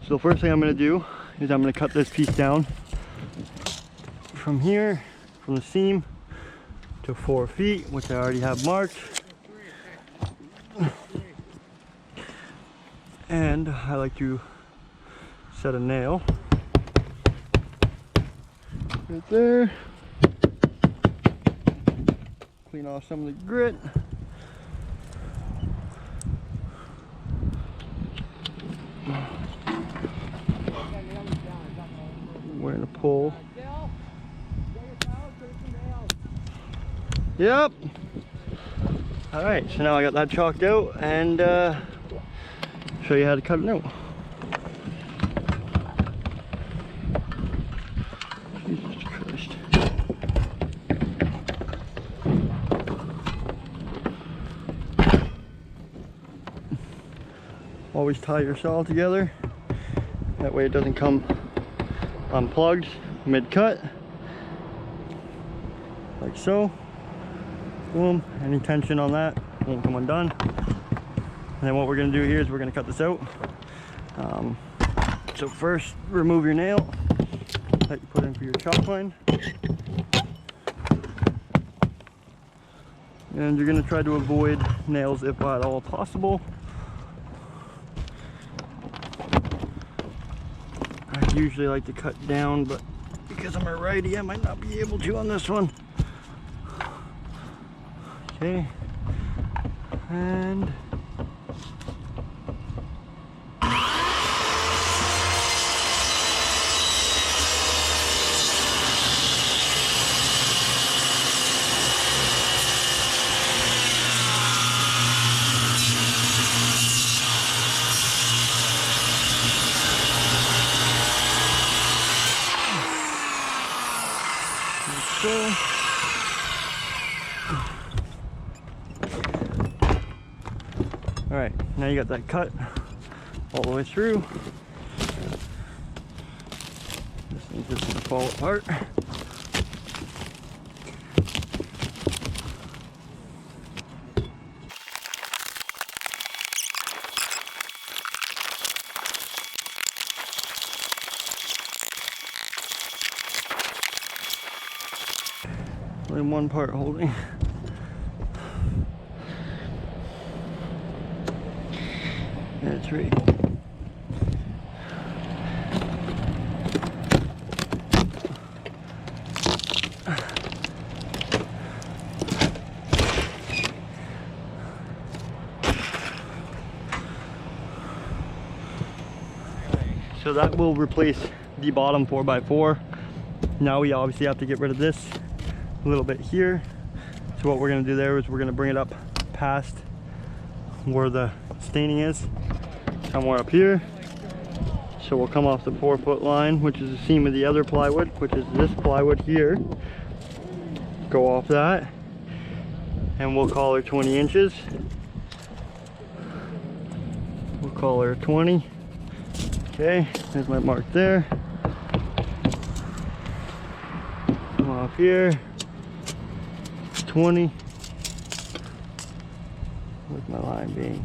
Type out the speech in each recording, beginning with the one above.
So the first thing I'm going to do is I'm going to cut this piece down from here, from the seam to 4 feet, which I already have marked. And I like to set a nail right there. Clean off some of the grit. We're gonna pull. Yep. All right, so now I got that chalked out and show you how to cut it out. Jesus Christ. Always tie your saw together. That way it doesn't come unplugged mid-cut. Like so. Boom. Any tension on that won't come undone. And then what we're going to do here is we're going to cut this out. So first, remove your nail that you put in for your chalk line. And you're going to try to avoid nails if at all possible. I usually like to cut down, but because I'm a righty, I might not be able to on this one. Okay. And so. Alright, now you got that cut all the way through. This thing's just gonna fall apart. Only one part holding. And 3. So that will replace the bottom 4x4. Now we obviously have to get rid of this a little bit here. So what we're going to do there is we're going to bring it up past where the staining is, somewhere up here. So we'll come off the 4-foot line, which is the seam of the other plywood, which is this plywood here. Go off that, and we'll call her 20 inches. We'll call her 20. Okay, there's my mark there. Come off here, 20. With my line being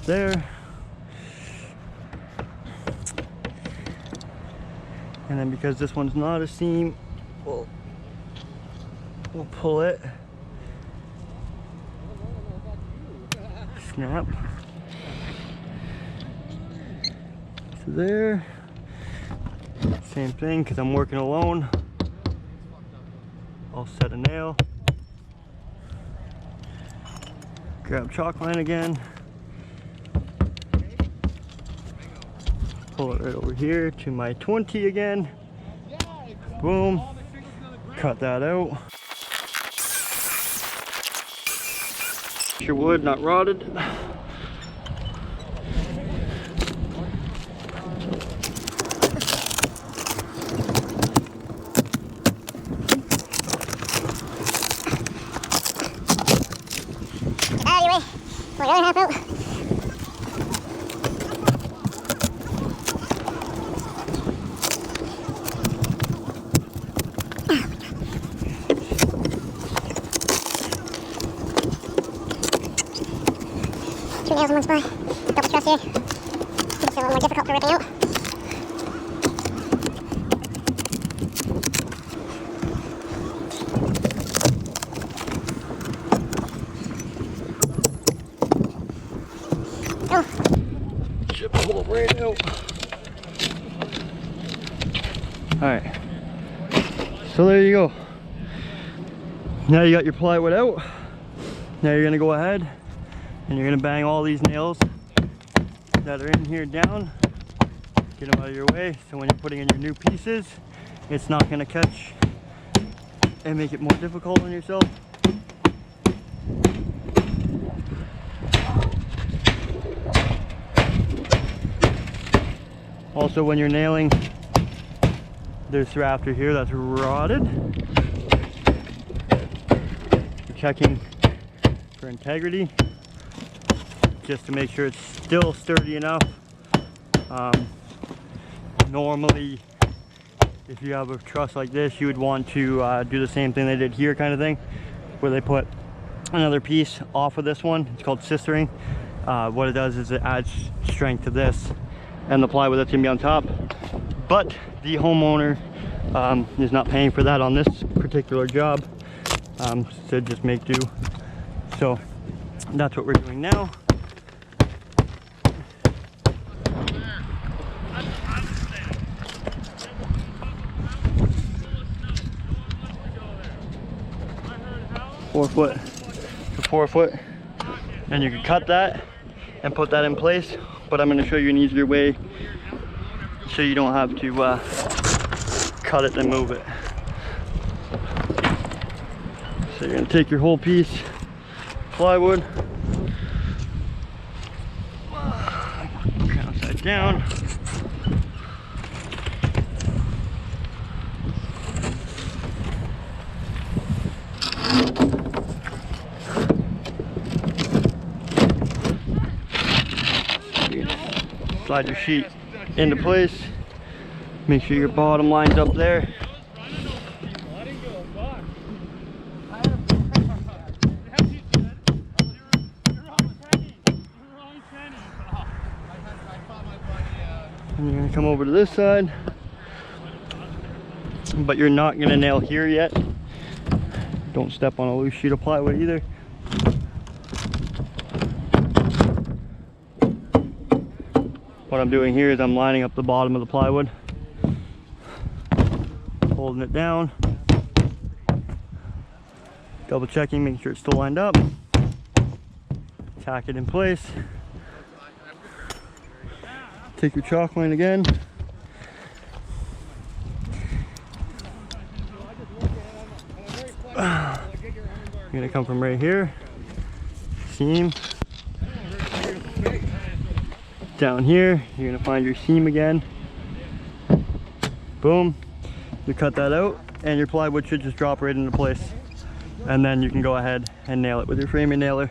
there. And then because this one's not a seam, we'll pull it. Snap. So there. Same thing, because I'm working alone. I'll set a nail. Grab chalk line again. Pull it right over here to my 20 again. Boom. Cut that out. Your wood not rotted. Anyway, we're going to have out. Two nails in one spot. Double truss here. Makes it a little more difficult for ripping out. Alright, so there you go. Now you got your plywood out. Now you're gonna go ahead and you're gonna bang all these nails that are in here down. Get them out of your way, so when you're putting in your new pieces, it's not gonna catch and make it more difficult on yourself. Also, when you're nailing, this rafter here that's rotted, you're checking for integrity just to make sure it's still sturdy enough. Normally, if you have a truss like this, you would want to do the same thing they did here, kind of thing, where they put another piece off of this one. It's called sistering. What it does is it adds strength to this and the plywood that's gonna be on top. But the homeowner is not paying for that on this particular job, so just make do. So that's what we're doing now. Four foot to 4 foot, and you can cut that and put that in place, but I'm going to show you an easier way so you don't have to cut it and move it. So you're going to take your whole piece plywood, upside down, slide your sheet into place, make sure your bottom line's up there. And you're gonna come over to this side, but you're not gonna nail here yet. Don't step on a loose sheet of plywood either. What I'm doing here is I'm lining up the bottom of the plywood, holding it down, double checking, making sure it's still lined up, tack it in place, take your chalk line again, you're gonna come from right here, seam, down here, you're gonna find your seam again, boom, you cut that out and your plywood should just drop right into place, and then you can go ahead and nail it with your framing nailer.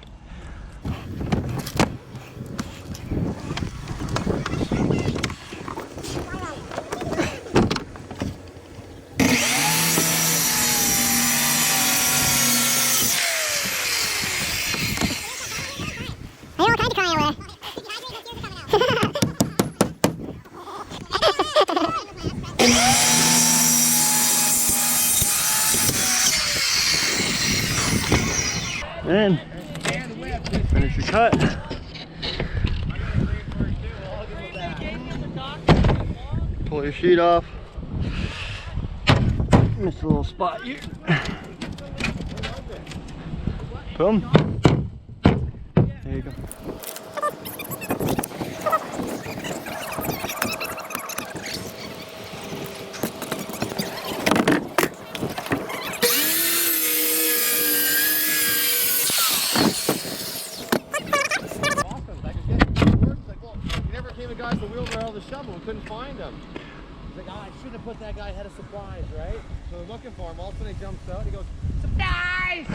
And finish your cut. Pull your sheet off. Missed a little spot here. Boom. There you go. Guys, the wheels were out of the shovel, we couldn't find them. He's like, oh, I shouldn't have put that guy ahead of supplies, right? So we're looking for him, all of a sudden he jumps out, he goes, supplies!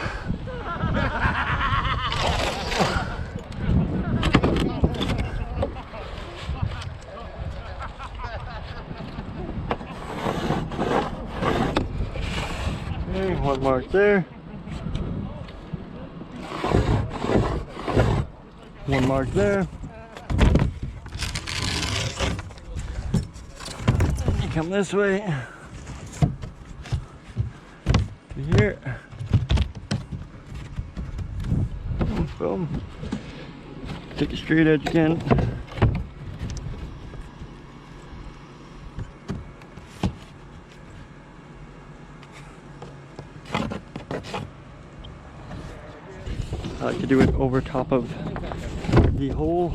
Okay, one mark there. One mark there. Come this way to here. Boom. Take a straight edge again. to do it over top of the hole.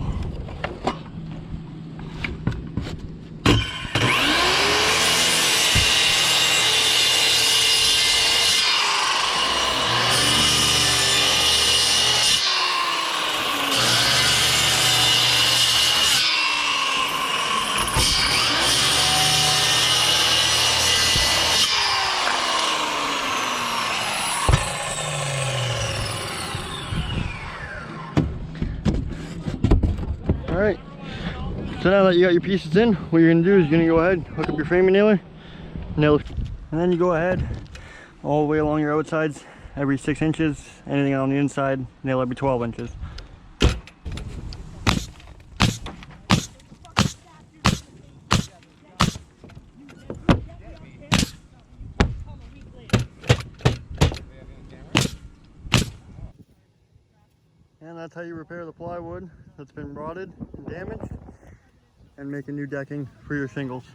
Alright, so now that you got your pieces in, what you're going to do is you're going to go ahead, hook up your framing nailer, nail it, and then you go ahead all the way along your outsides, every 6 inches, anything on the inside, nail every 12 inches. And that's how you repair the plywood that's been rotted and damaged, and make a new decking for your shingles.